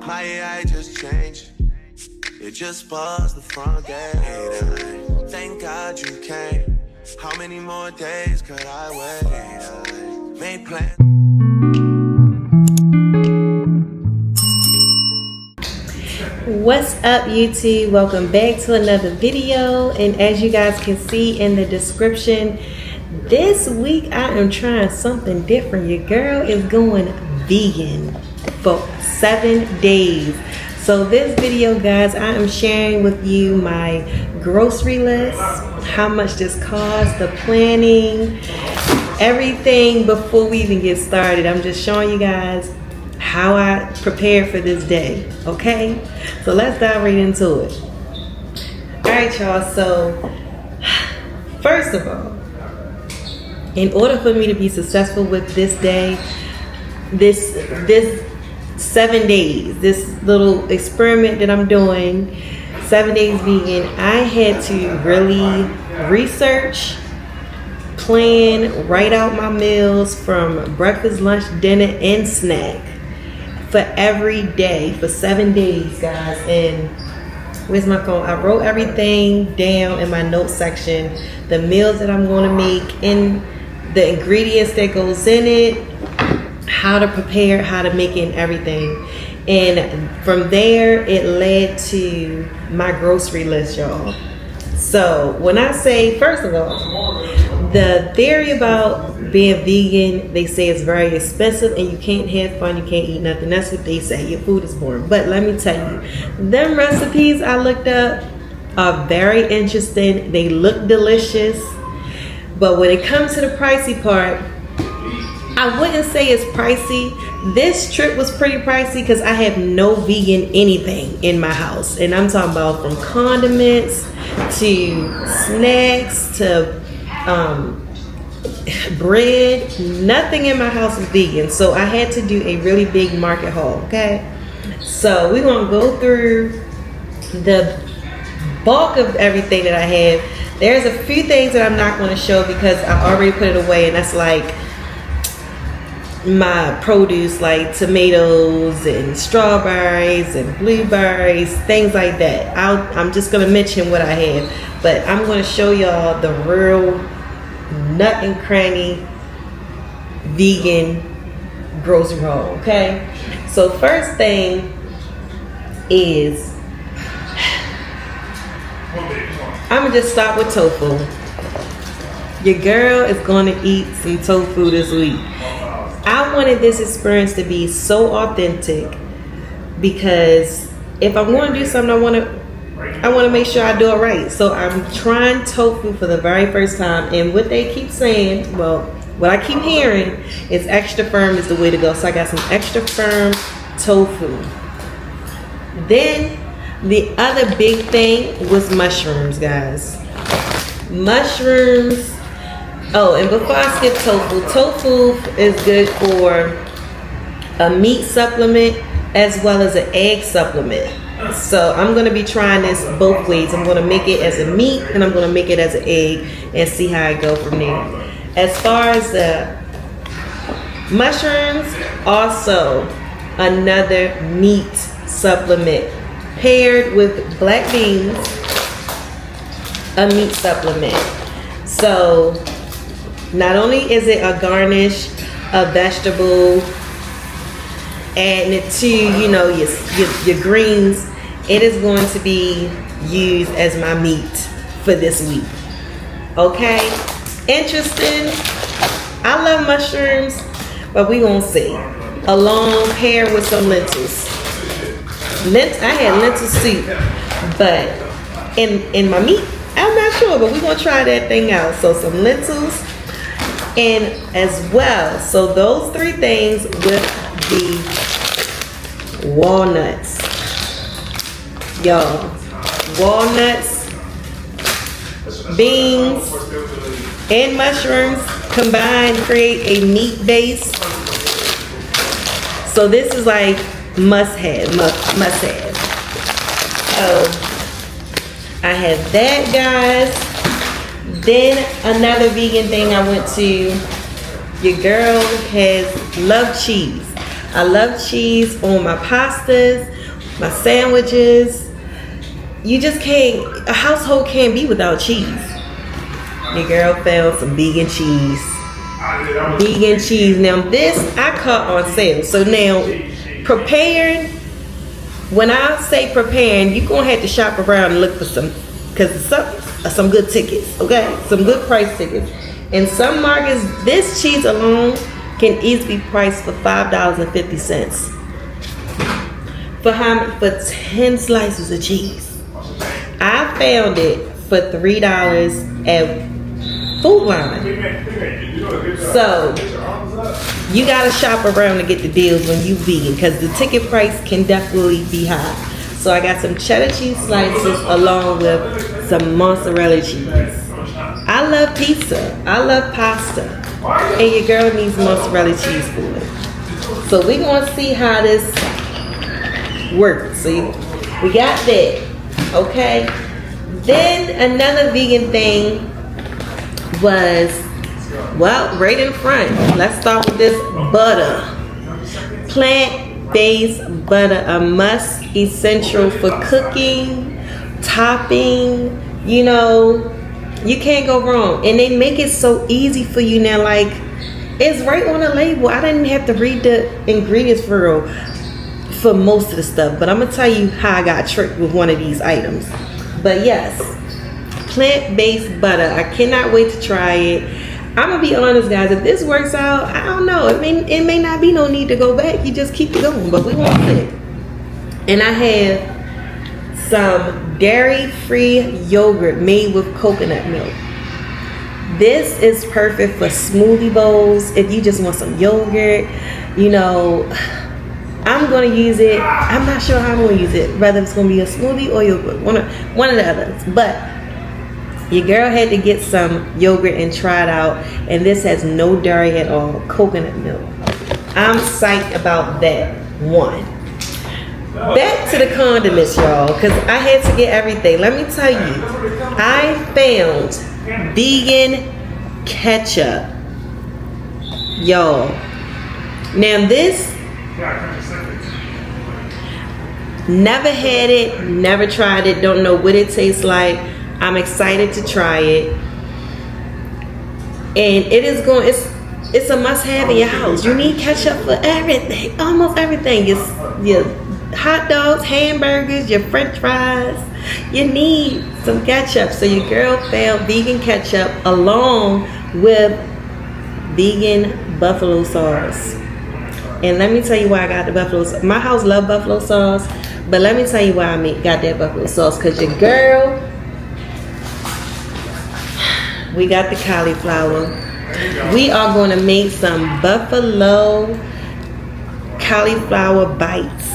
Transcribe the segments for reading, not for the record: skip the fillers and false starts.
My AI just changed. It just buzzed the front gate. Thank God you came. How many more days could I wait? I made plans. What's up, YouTube? Welcome back to another video. And as you guys can see in the description, this week I am trying something different. Your girl is going vegan for 7 days. So this video, guys, I am sharing with you my grocery list, how much this costs, the planning, everything before we even get started. I'm just showing you guys how I prepared for this day, okay? So let's dive right into it. All right, y'all, so first of all, in order for me to be successful with this day, this 7 days, this little experiment that I'm doing, 7 days vegan, I had to really research, plan, write out my meals from breakfast, lunch, dinner, and snack for every day for 7 days, guys. And where's my phone? I wrote everything down in my notes section, the meals that I'm going to make and the ingredients that goes in it, how to prepare, how to make it, and everything. And from there, it led to my grocery list, y'all. So when I say, first of all, the theory about being vegan, they say it's very expensive and you can't have fun, you can't eat nothing. That's what they say, your food is boring. But let me tell you, them recipes I looked up are very interesting. They look delicious. But when it comes to the pricey part, I wouldn't say it's pricey. This trip was pretty pricey because I have no vegan anything in my house. And I'm talking about from condiments to snacks to bread. Nothing in my house is vegan. So I had to do a really big market haul, okay? So we're going to go through the bulk of everything that I have. There's a few things that I'm not going to show because I already put it away, and that's like my produce, like tomatoes and strawberries and blueberries, things like that. I'm just going to mention what I have, but I'm going to show y'all the real nut and cranny vegan grocery haul, okay? So first thing is, I'm going to just start with tofu. Your girl is going to eat some tofu this week. I wanted this experience to be so authentic because if I'm going to do something, I want to make sure I do it right. So I'm trying tofu for the very first time, and what they keep saying, well, what I keep hearing is extra firm is the way to go. So I got some extra firm tofu. Then the other big thing was mushrooms, guys. Mushrooms. Oh, and before I skip tofu is good for a meat supplement as well as an egg supplement. So I'm going to be trying this both ways. I'm going to make it as a meat and I'm going to make it as an egg and see how I go from there. As far as the mushrooms, also another meat supplement paired with black beans, a meat supplement. So not only is it a garnish, a vegetable, adding it to, your greens, it is going to be used as my meat for this week. Okay? Interesting. I love mushrooms, but we gonna see. Along paired with some lentils. I had lentil soup, but in my meat, I'm not sure, but we're gonna try that thing out. So some lentils. And as well, so those three things with the walnuts. Y'all, walnuts, beans, and mushrooms combined create a meat base. So this is like must have. So I have that, guys. Then another vegan thing I went to, your girl has loved cheese. I love cheese on my pastas, my sandwiches. You just can't, a household can't be without cheese. Your girl found some vegan cheese. Vegan cheese. Now this I caught on sale. So now preparing, when I say preparing, you're gonna have to shop around and look for some, because some good tickets, okay? Some good price tickets. In some markets, this cheese alone can easily be priced for $5.50. For how much? For 10 slices of cheese. I found it for $3 at Food Line. So you gotta shop around to get the deals when you vegan, because the ticket price can definitely be high. So I got some cheddar cheese slices along with some mozzarella cheese. I love pizza. I love pasta. And your girl needs mozzarella cheese for it. So we're gonna see how this works. So we got that. Okay. Then another vegan thing was, well, right in front. Let's start with this butter. Plant-based butter, a must essential for cooking, topping, you know, you can't go wrong. And they make it so easy for you now, like it's right on the label. I didn't have to read the ingredients for most of the stuff, but I'm gonna tell you how I got tricked with one of these items. But yes, plant-based butter. I cannot wait to try it. I'm gonna be honest, guys. If this works out, I don't know. It may not be no need to go back. You just keep it going, but we want it. And I have some dairy-free yogurt made with coconut milk. This is perfect for smoothie bowls. If you just want some yogurt, you know, I'm gonna use it. I'm not sure how I'm gonna use it. Whether it's gonna be a smoothie or yogurt, one of the others. But your girl had to get some yogurt and try it out, and this has no dairy at all, coconut milk. I'm psyched about that one. Back to the condiments, y'all, because I had to get everything. Let me tell you, I found vegan ketchup, y'all. Now this, never had it, never tried it, don't know what it tastes like. I'm excited to try it, and it is going. It's a must-have in your house. You need ketchup for everything, almost everything. Your hot dogs, hamburgers, your French fries. You need some ketchup. So your girl found vegan ketchup along with vegan buffalo sauce. And let me tell you why I got the buffalo sauce. My house love buffalo sauce, but let me tell you why I got that buffalo sauce. Because your girl, we got the cauliflower. We are going to make some buffalo cauliflower bites.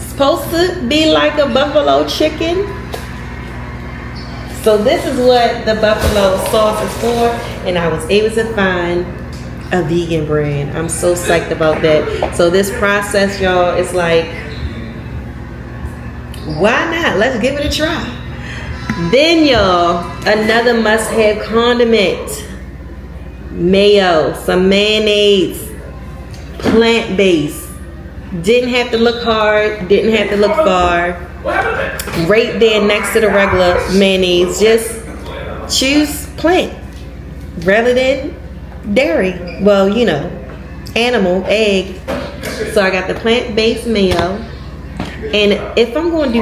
Supposed to be like a buffalo chicken. So this is what the buffalo sauce is for, and I was able to find a vegan brand. I'm so psyched about that. So this process, y'all, is like, why not? Let's give it a try. Then, y'all, another must-have condiment. Mayo, some mayonnaise, plant-based. Didn't have to look hard, didn't have to look far. Right there next to the regular mayonnaise. Just choose plant rather than dairy. Well, you know, animal, egg. So I got the plant-based mayo. And if I'm going to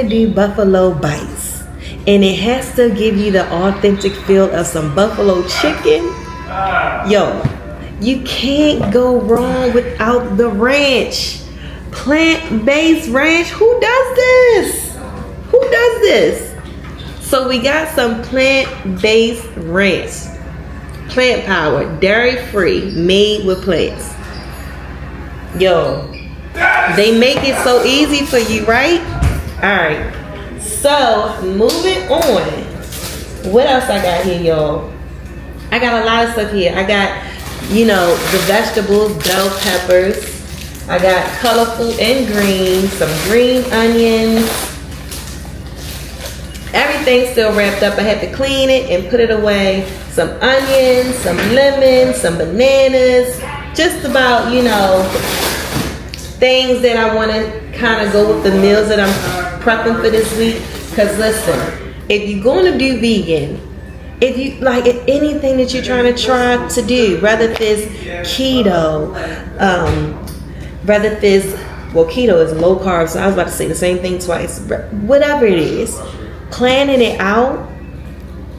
do buffalo bites, and it has to give you the authentic feel of some buffalo chicken, yo, you can't go wrong without the ranch. Plant-based ranch. Who does this? Who does this? So we got some plant-based ranch. Plant power, dairy-free, made with plants. Yo, they make it so easy for you, right? Alright. So, moving on. What else I got here, y'all? I got a lot of stuff here. I got, you know, the vegetables, bell peppers. I got colorful and green, some green onions. Everything's still wrapped up. I had to clean it and put it away. Some onions, some lemons, some bananas, just about, you know, things that I want to kind of go with the meals that I'm prepping for this week. Because listen, if you're going to do vegan, if you like anything that you're trying to try to do, whether it's keto, whether it's, well, keto is low carb, so I was about to say the same thing twice. Whatever it is, planning it out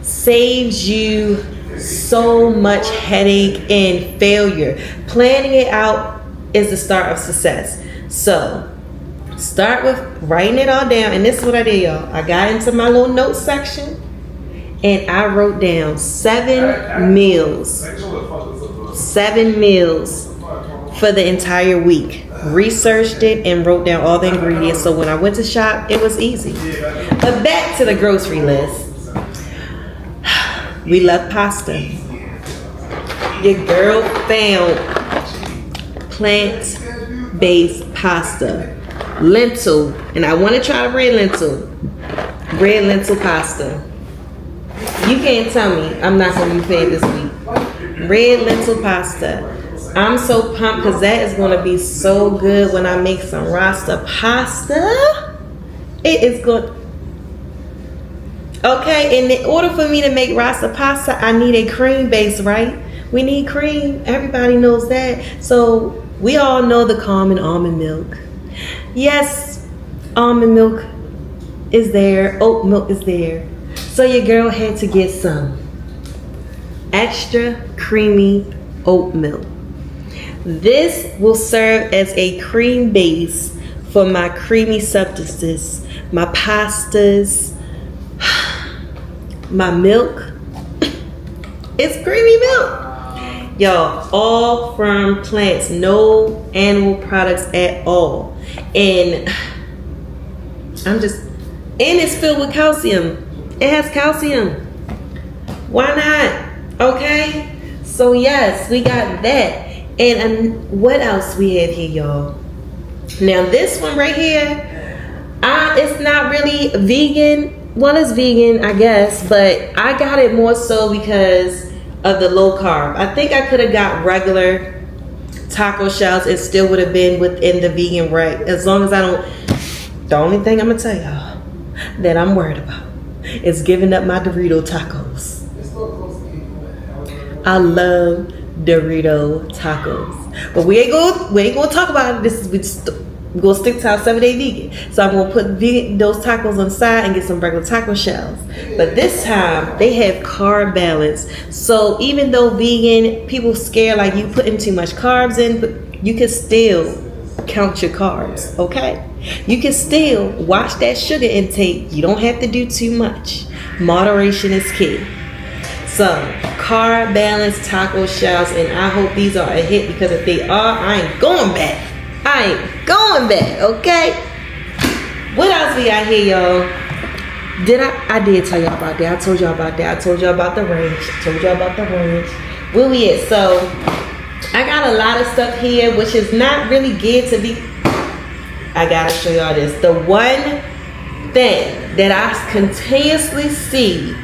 saves you so much headache and failure. Planning it out is the start of success. So start with writing it all down. And this is what I did, y'all. I got into my little notes section and I wrote down 7 meals. 7 meals for the entire week. Researched it and wrote down all the ingredients. So when I went to shop, it was easy. But back to the grocery list. We love pasta. Your girl found plant-based pasta. Lentil. And I want to try red lentil. Red lentil pasta. You can't tell me I'm not going to be fed this week. Red lentil pasta. I'm so pumped because that is going to be so good when I make some Rasta pasta. It is good. Okay, and in order for me to make Rasta pasta, I need a cream base, right? We need cream. Everybody knows that. So we all know the common almond milk. Yes, almond milk is there. Oat milk is there. So your girl had to get some extra creamy oat milk. This will serve as a cream base for my creamy substances, my pastas, my milk. It's creamy milk. Y'all, all from plants, no animal products at all. And it's filled with calcium. It has calcium. Why not? Okay? So yes, we got that. And what else we have here, y'all? Now this one right here, it's not really vegan. Well, it's vegan, I guess, but I got it more so because of the low carb. I think I could have got regular taco shells. It still would have been within the vegan right. As long as I don't, the only thing I'm gonna tell y'all that I'm worried about is giving up my Dorito tacos. I love Dorito tacos, but we ain't gonna talk about it. We're gonna stick to our 7-day vegan. So I'm gonna put those tacos on the side and get some regular taco shells. But this time they have carb balance. So even though vegan, people scare like you putting too much carbs in, but you can still count your carbs, okay? You can still watch that sugar intake. You don't have to do too much. Moderation is key. So carb balance taco shells, and I hope these are a hit because if they are, I ain't going back. Okay? What else we got here, y'all? I did tell y'all about that. I told y'all about that. I told y'all about the ranch. Where we at? So I got a lot of stuff here which is not really geared to be. I gotta show y'all this. The one thing that I continuously see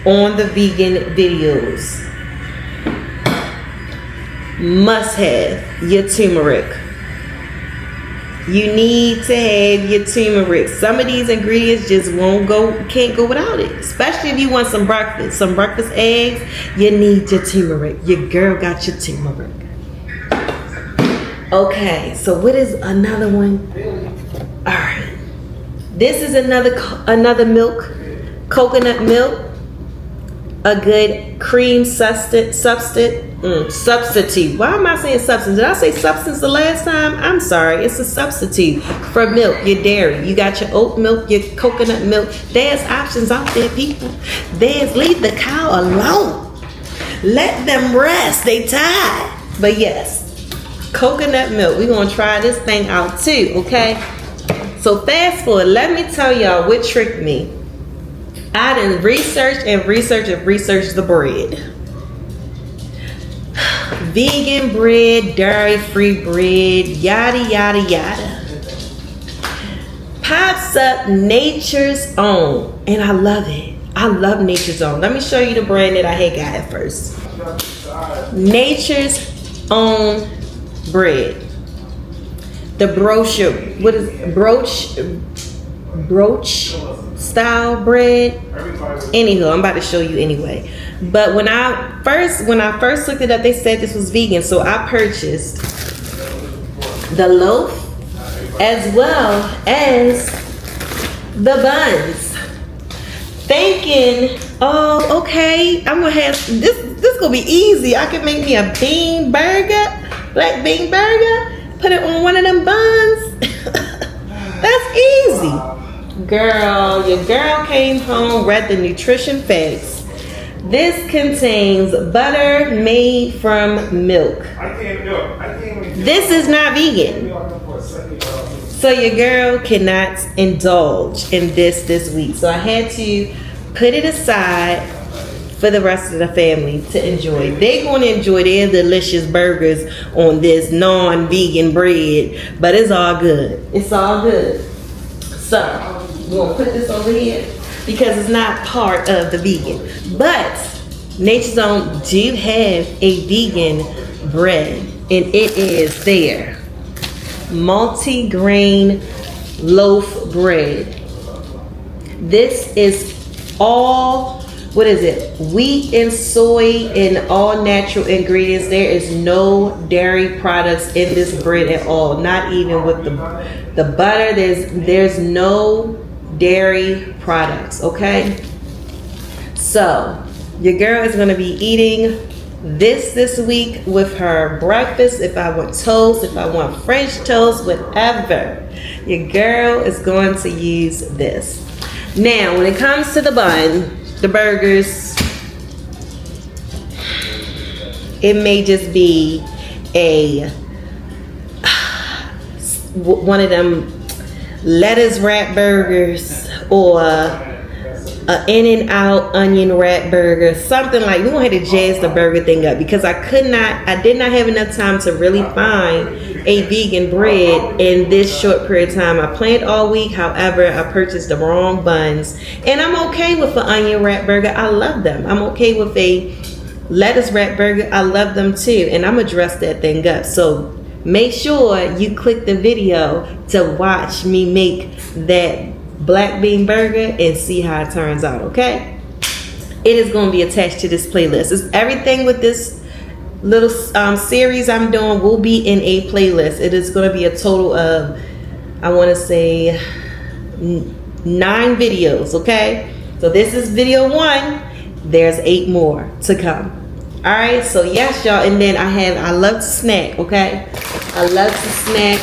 on the vegan videos, must have your turmeric. You need to have your turmeric. Some of these ingredients just can't go without it. Especially if you want some breakfast eggs, you need your turmeric. Your girl got your turmeric. Okay, so what is another one? All right, this is another milk, coconut milk, a good cream substitute. Why am I saying substance? Did I say substance the last time? I'm sorry. It's a substitute for milk, your dairy. You got your oat milk, your coconut milk. There's options out there, people. Leave the cow alone. Let them rest. They tired. But yes, coconut milk. We're going to try this thing out too, okay? So fast forward. Let me tell y'all what tricked me. I done researched the bread. Vegan bread, dairy-free bread, yada, yada, yada. Pops up Nature's Own, and I love it. I love Nature's Own. Let me show you the brand that I had got at first. Nature's own bread. The brooch style bread. Anywho, I'm about to show you anyway. But when I first looked it up, they said this was vegan, so I purchased the loaf as well as the buns, thinking, oh, okay, I'm gonna have this gonna be easy. I can make me a bean burger, black bean burger, put it on one of them buns. That's easy. Girl, your girl came home, read the nutrition facts. This contains butter made from milk. This is not vegan. So your girl cannot indulge in this week. So I had to put it aside for the rest of the family to enjoy. They're going to enjoy their delicious burgers on this non-vegan bread, but it's all good. It's all good. So we're going to put this over here because it's not part of the vegan. But Nature's Own do have a vegan bread, and it is their multi-grain loaf bread. This is all, wheat and soy and all natural ingredients. There is no dairy products in this bread at all, not even with the butter. There's no dairy products, okay? So your girl is going to be eating this week with her breakfast. If I want toast, if I want French toast, whatever, your girl is going to use this. Now when it comes to the bun, the burgers, it may just be one of them lettuce wrap burgers or a In-N-Out onion wrap burger, something like. We're gonna have to jazz the burger thing up because I did not have enough time to really find a vegan bread in this short period of time. I planned all week, however, I purchased the wrong buns, and I'm okay with an onion wrap burger. I love them. I'm okay with a lettuce wrap burger. I love them too, and I'm gonna dress that thing up. So make sure you click the video to watch me make that black bean burger and see how it turns out, okay? It is going to be attached to this playlist. It's everything with this little series I'm doing will be in a playlist. It is going to be a total of, I want to say, 9 videos, okay? So this is video 1. There's 8 more to come. All right, so yes, y'all. And then I love to snack, okay? I love to snack.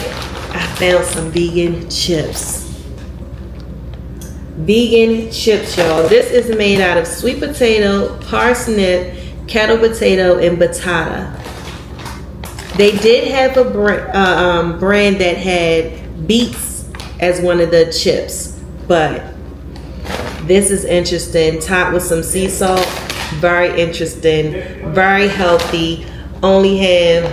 I found some vegan chips. Vegan chips, y'all. This is made out of sweet potato, parsnip, kettle potato, and batata. They did have a brand that had beets as one of the chips, but this is interesting. Topped with some sea salt. Very interesting. Very healthy. Only have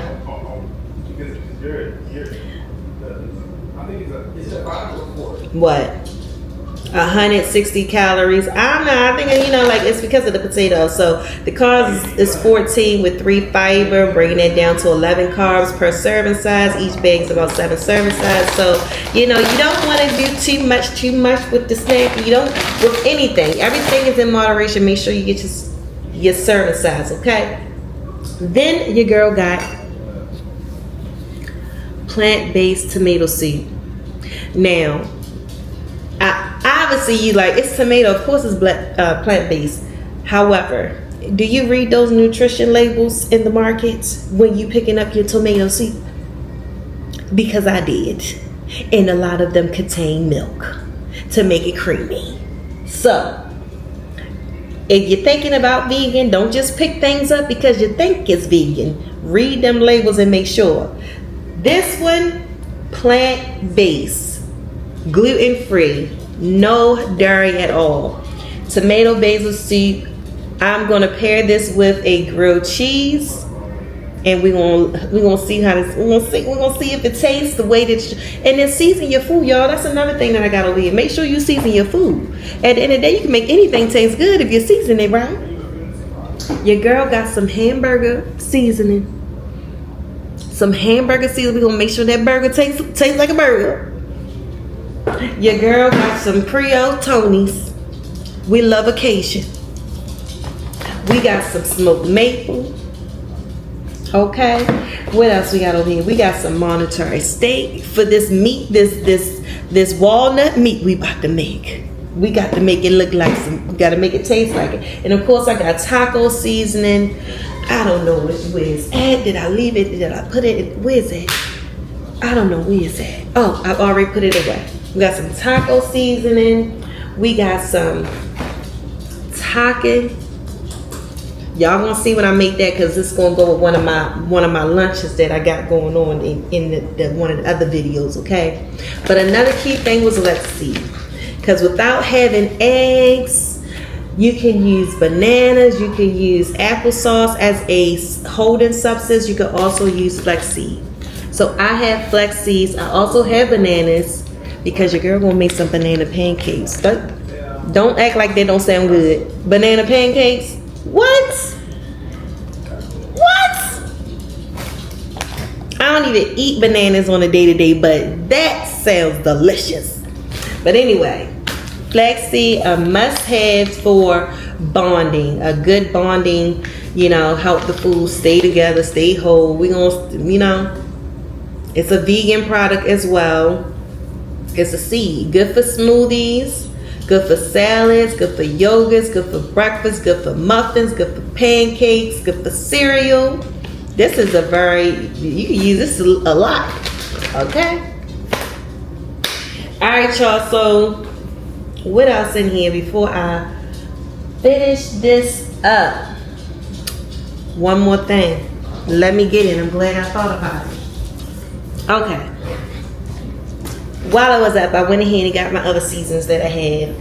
what? 160 calories. I don't know. I think, it's because of the potatoes. So the carbs is 14 with 3 fiber, bringing it down to 11 carbs per serving size. Each bag is about 7 serving size. So, you don't want to do too much with the snack. You don't, with anything. Everything is in moderation. Make sure you get your serving size, okay? Then your girl got plant-based tomato soup. Now, obviously, it's tomato. Of course, it's plant-based. However, do you read those nutrition labels in the market when you picking up your tomato soup? Because I did, and a lot of them contain milk to make it creamy. So, if you're thinking about vegan, don't just pick things up because you think it's vegan. Read them labels and make sure. This one, plant-based, gluten-free. No dairy at all. Tomato basil soup. I'm gonna pair this with a grilled cheese, and we're gonna see how this. We're gonna see if it tastes the way that. And then season your food, y'all. That's another thing that I gotta leave. Make sure you season your food. At the end of the day, you can make anything taste good if you season it right. Your girl got some hamburger seasoning. some hamburger seasoning. We're gonna make sure that burger tastes like a burger. Your girl got some Creole Tonys. We love occasion. We got some smoked maple. Okay. What else we got over here? We got some Monterey steak for this meat, this walnut meat we about to make. We got to make it look like we got to make it taste like it. And of course I got taco seasoning. I don't know where it's at. Did I leave it? Did I put it? Where is it? I don't know where it's at. Oh, I've already put it away. We got some taco seasoning. We got some taco. Y'all gonna see when I make that, because it's gonna go with one of my lunches that I got going on in the one of the other videos, okay? But another key thing was, let's see, because without having eggs, you can use bananas, you can use applesauce as a holding substance. You can also use flaxseed. So I have flax seeds. I also have bananas, because your girl gonna make some banana pancakes. Don't act like they don't sound good. Banana pancakes. What? I don't even eat bananas on a day-to-day, but that sounds delicious. But anyway, flaxseed, a must-have for bonding. A good bonding, help the food stay together, stay whole. We gonna, it's a vegan product as well. It's a seed. Good for smoothies. Good for salads, good for yogurts, good for breakfast, good for muffins, good for pancakes, good for cereal. This is you can use this a lot, okay? All right, y'all, so what else in here before I finish this up? One more thing. Let me get it. I'm glad I thought about it. Okay. While I was up, I went ahead and got my other seasons that I had.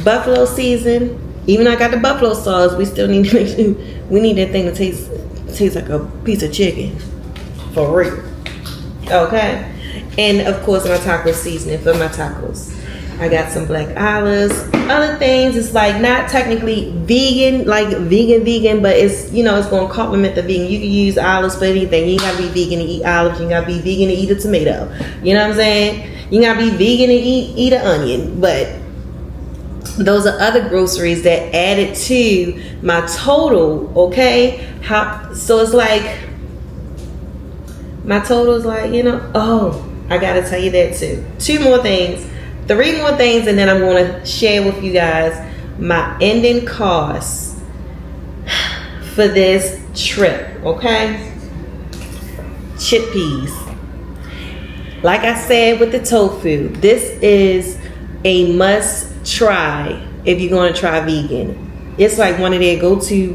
Buffalo season. Even though I got the buffalo sauce, we still need to make sure we need that thing to taste like a piece of chicken. For real. Okay? And of course my taco seasoning for my tacos. I got some black olives. Other things, it's like not technically vegan, like vegan, but it's, it's going to complement the vegan. You can use olives for anything. You got to be vegan to eat olives. You got to be vegan to eat a tomato. You know what I'm saying? You got to be vegan to eat an onion. But those are other groceries that added to my total, okay? So it's like, my total is like, I got to tell you that too. 3 more things, and then I'm going to share with you guys my ending costs for this trip, okay? Chickpeas. Like I said with the tofu, this is a must try if you're going to try vegan. It's like one of their go-to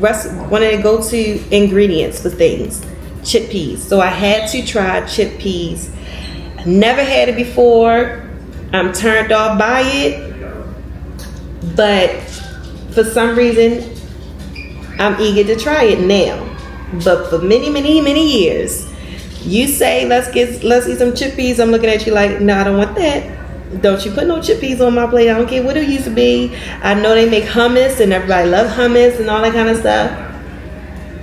ingredients for things. Chickpeas. So I had to try chickpeas. Never had it before. I'm turned off by it, but for some reason I'm eager to try it now. But for many years, you say let's eat some chickpeas, I'm looking at you like, no, I don't want that. Don't you put no chickpeas on my plate. I don't care what it used to be. I know they make hummus and everybody loves hummus and all that kind of stuff.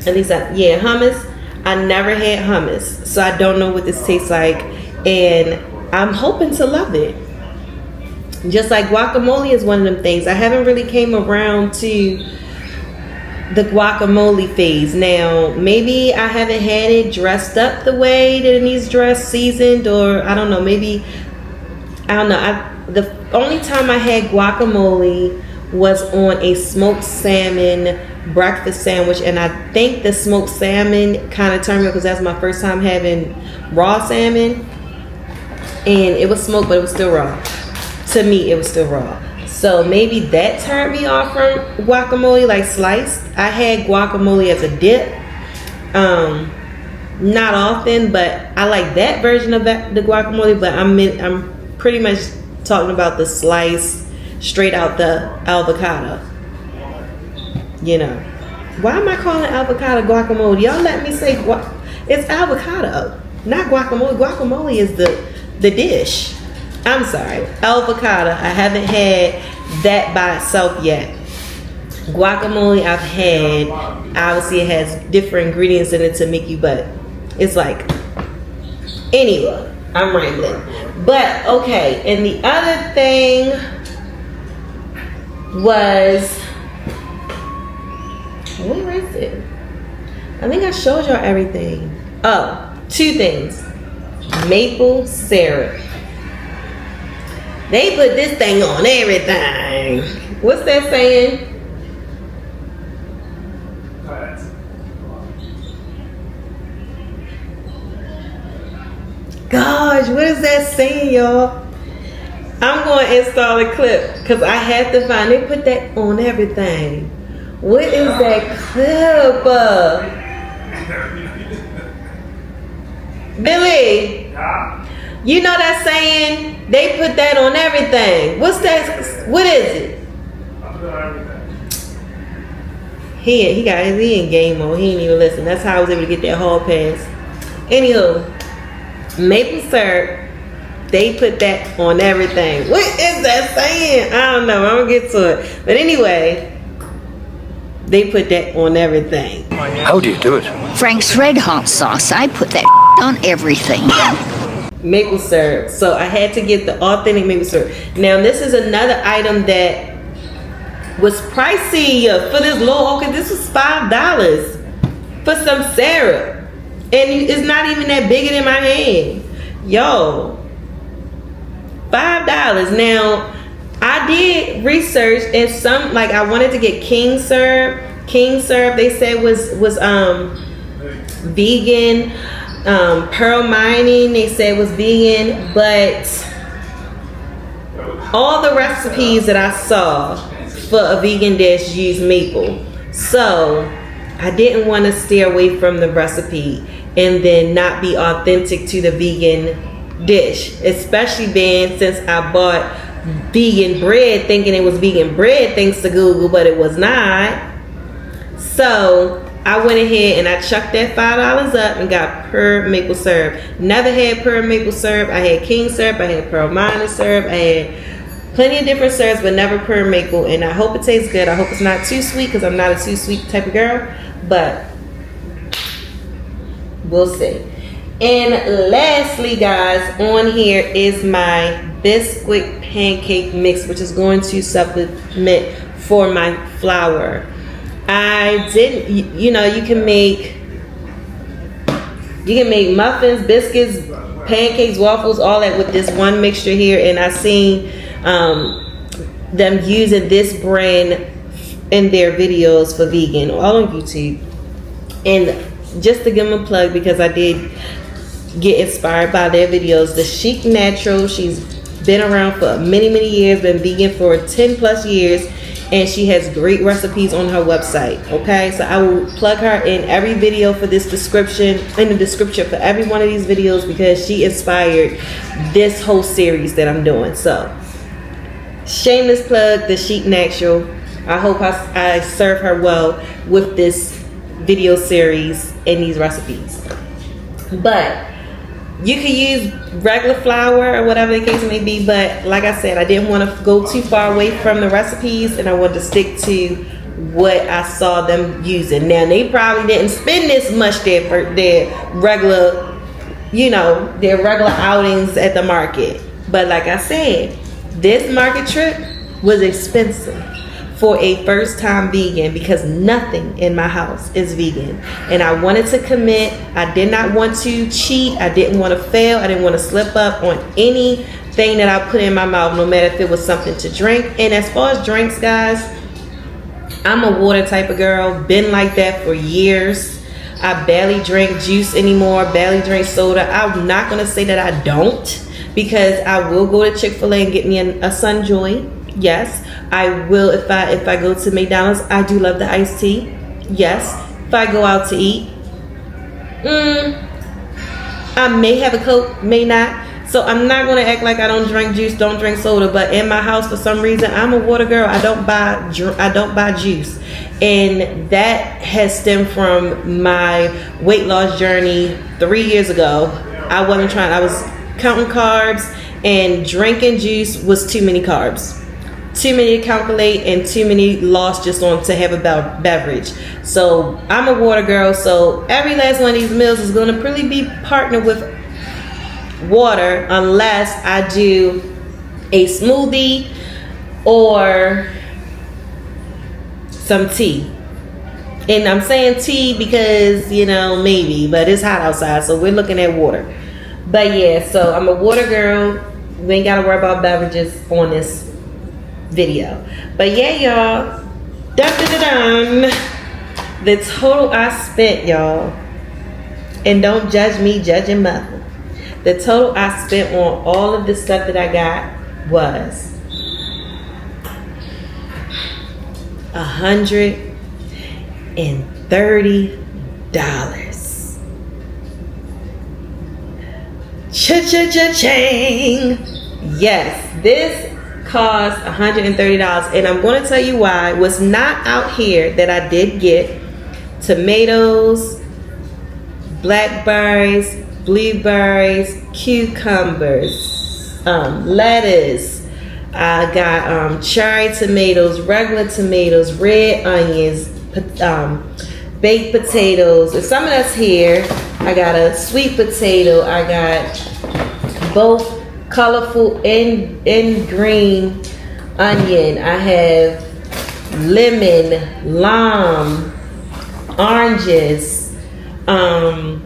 At least hummus. I never had hummus, so I don't know what this tastes like, and I'm hoping to love it. Just like guacamole is one of them things. I haven't really came around to the guacamole phase. Now, maybe I haven't had it dressed up the way that it needs dressed, seasoned, or I don't know. Maybe, I don't know. The only time I had guacamole was on a smoked salmon breakfast sandwich, and I think the smoked salmon kind of turned me, because that's my first time having raw salmon, and it was smoked, but it was still raw. To me, it was still raw. So maybe that turned me off from guacamole, like sliced. I had guacamole as a dip. Not often, but I like that version of the guacamole, but I'm pretty much talking about the slice straight out the avocado. Why am I calling avocado guacamole? Y'all let me say it's avocado, not guacamole. Guacamole is the dish. I'm sorry, avocado. I haven't had that by itself yet. Guacamole I've had. Obviously it has different ingredients in it to make you, but it's like, anyway, I'm rambling. But okay, and the other thing was, where is it? I think I showed y'all everything. Oh, 2 things. Maple syrup. They put this thing on everything. What's that saying? Gosh, what is that saying, y'all? I'm going to install a clip because I had to find. They put that on everything. What is that clip? Billy, you know that saying? They put that on everything. What's that? What is it? He in game mode. He ain't even listen. That's how I was able to get that hall pass. Anywho, maple syrup. They put that on everything. What is that saying? I don't know. I'm gonna get to it. But anyway, they put that on everything. How do you do it? Frank's Red Hot sauce. I put that on everything. Maple syrup. So I had to get the authentic maple syrup. Now this is another item that was pricey for this low. Okay, this was $5 for some syrup, and it's not even that bigger than my hand. Yo, $5. Now I did research, and some, like, I wanted to get King syrup. King syrup, they said was vegan. Pearl Mining, they said was vegan, but all the recipes that I saw for a vegan dish use maple. So I didn't want to steer away from the recipe and then not be authentic to the vegan dish, especially being since I bought vegan bread thinking it was vegan bread thanks to Google, but it was not. So I went ahead and I chucked that $5 up and got Pearl maple syrup. Never had Pearl maple syrup. I had King syrup. I had Pearl Mining syrup. I had plenty of different syrups, but never Pearl maple. And I hope it tastes good. I hope it's not too sweet because I'm not a too sweet type of girl. But we'll see. And lastly, guys, on here is my Bisquick pancake mix, which is going to supplement for my flour. I didn't, you know, you can make muffins, biscuits, pancakes, waffles, all that with this one mixture here. And I seen them using this brand in their videos for vegan, all on YouTube. And just to give them a plug, because I did get inspired by their videos, the Chic Natural, she's been around for many years, been vegan for 10 plus years, and she has great recipes on her website. Okay, so I will plug her in every video for this description, in the description for every one of these videos, because she inspired this whole series that I'm doing. So shameless plug, the Chic Natural. I hope I serve her well with this video series and these recipes. But you can use regular flour or whatever the case may be, but like I said, I didn't want to go too far away from the recipes, and I wanted to stick to what I saw them using. Now, they probably didn't spend this much there for their regular, you know, their regular outings at the market. But like I said, this market trip was expensive for a first-time vegan, because nothing in my house is vegan, and I wanted to commit. I did not want to cheat. I didn't want to fail. I didn't want to slip up on anything that I put in my mouth, no matter if it was something to drink. And as far as drinks, guys, I'm a water type of girl, been like that for years. I barely drink juice anymore, barely drink soda. I'm not gonna say that I don't, because I will go to Chick-fil-A and get me a Sunjoy. Yes, I will. If I go to McDonald's, I do love the iced tea. Yes, if I go out to eat, I may have a Coke, may not. So I'm not going to act like I don't drink juice, don't drink soda. But in my house, for some reason, I'm a water girl. I don't buy juice, and that has stemmed from my weight loss journey 3 years ago. I was counting carbs, and drinking juice was too many carbs. too many to calculate and too many lost just on to have a beverage. So I'm a water girl, so every last one of these meals is going to probably be partnered with water unless I do a smoothie or some tea. And I'm saying tea because, you know, maybe, but it's hot outside, so we're looking at water. But yeah, so I'm a water girl. We ain't gotta worry about beverages on this video. But yeah, y'all, dun. The total I spent, y'all, and don't judge me judging mother. The total I spent on all of the stuff that I got was $130. Cha-cha-cha-chang. Yes, this cost $130, and I'm going to tell you why. What's not out here that I did get: tomatoes, blackberries, blueberries, cucumbers, lettuce. I got cherry tomatoes, regular tomatoes, red onions, baked potatoes, and some of that's here. I got a sweet potato. I got both colorful and green onion. I have lemon, lime, oranges, and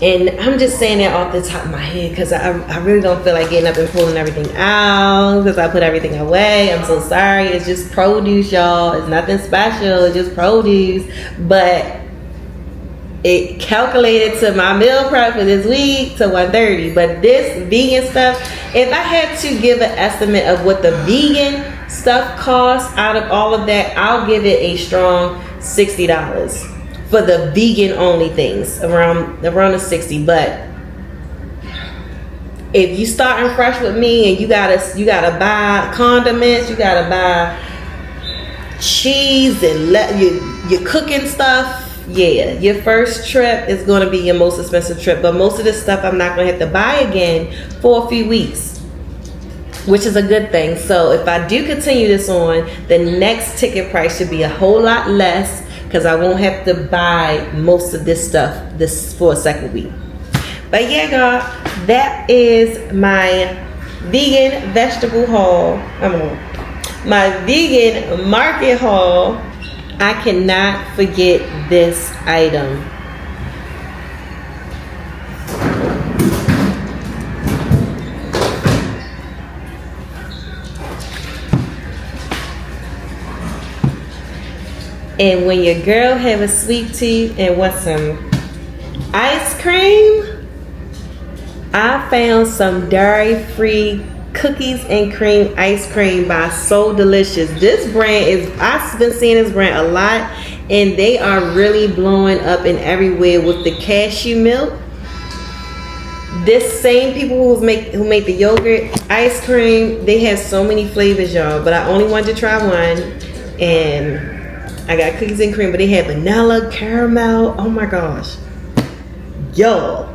I'm just saying that off the top of my head because I really don't feel like getting up and pulling everything out because I put everything away. I'm so sorry. It's just produce, y'all. It's nothing special. It's just produce. But it calculated to my meal prep for this week to $130. But this vegan stuff, if I had to give an estimate of what the vegan stuff costs out of all of that, I'll give it a strong $60 for the vegan only things, around the 60. But if you starting fresh with me and you gotta buy condiments, you gotta buy cheese and your cooking stuff, yeah, your first trip is going to be your most expensive trip. But most of this stuff I'm not going to have to buy again for a few weeks, which is a good thing. So if I do continue this on, the next ticket price should be a whole lot less because I won't have to buy most of this stuff for a second week. But yeah, y'all, that is my vegan vegetable haul. My vegan market haul. I cannot forget this item. And when your girl have a sweet tooth and wants some ice cream, I found some dairy-free cookies and cream ice cream by So Delicious. This brand I've been seeing this brand a lot, and they are really blowing up and everywhere with the cashew milk. This same people who make the yogurt ice cream, they have so many flavors, y'all, but I only wanted to try one, and I got cookies and cream, but they have vanilla, caramel. Oh my gosh, y'all.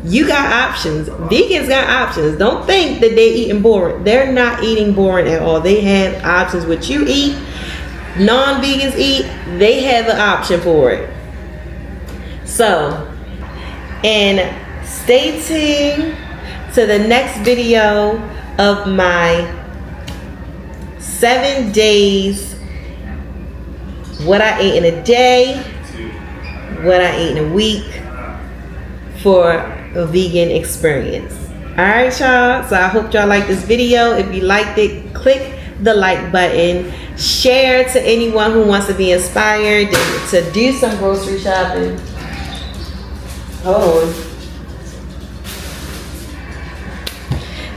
You got options. Vegans got options. Don't think that they're eating boring. They're not eating boring at all. They have options. What you eat, non-vegans eat, they have an option for it. So, and stay tuned to the next video of my 7 days, what I ate in a day, what I ate in a week for a vegan experience. Alright, y'all, so I hope y'all like this video. If you liked it, click the like button, share to anyone who wants to be inspired to do some grocery shopping. Hold on.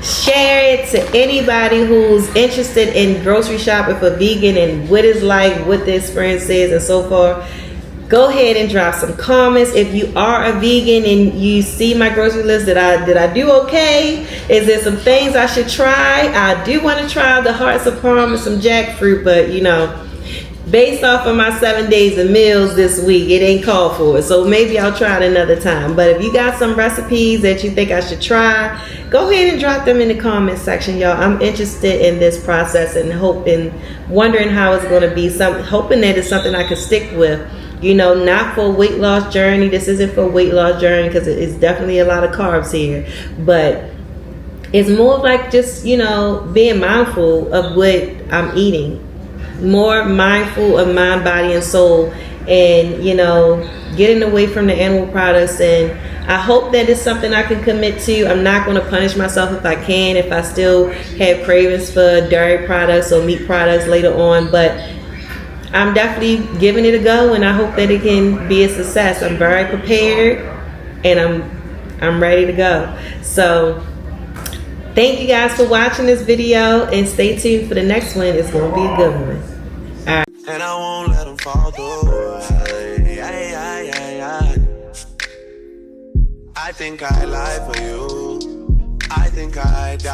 Share it to anybody who's interested in grocery shopping for vegan and what it's like, what the experience is, and so forth. Go ahead and drop some comments. If you are a vegan and you see my grocery list, did I do okay? Is there some things I should try? I do want to try the hearts of palm and some jackfruit, but you know, based off of my 7 days of meals this week, it ain't called for it. So maybe I'll try it another time. But if you got some recipes that you think I should try, go ahead and drop them in the comment section, y'all. I'm interested in this process and wondering how it's going to be. Hoping that it's something I can stick with. You know, not for a weight loss journey. This isn't for a weight loss journey because it's definitely a lot of carbs here. But it's more of like just, you know, being mindful of what I'm eating. More mindful of mind, body, and soul. And, you know, getting away from the animal products. And I hope that it's something I can commit to. I'm not going to punish myself if I can. If I still have cravings for dairy products or meat products later on. But I'm definitely giving it a go, and I hope that it can be a success. I'm very prepared, and I'm ready to go. So thank you guys for watching this video, and stay tuned for the next one. It's going to be a good one. All right. And I won't let them fall through. I think I lie for you. I think I die.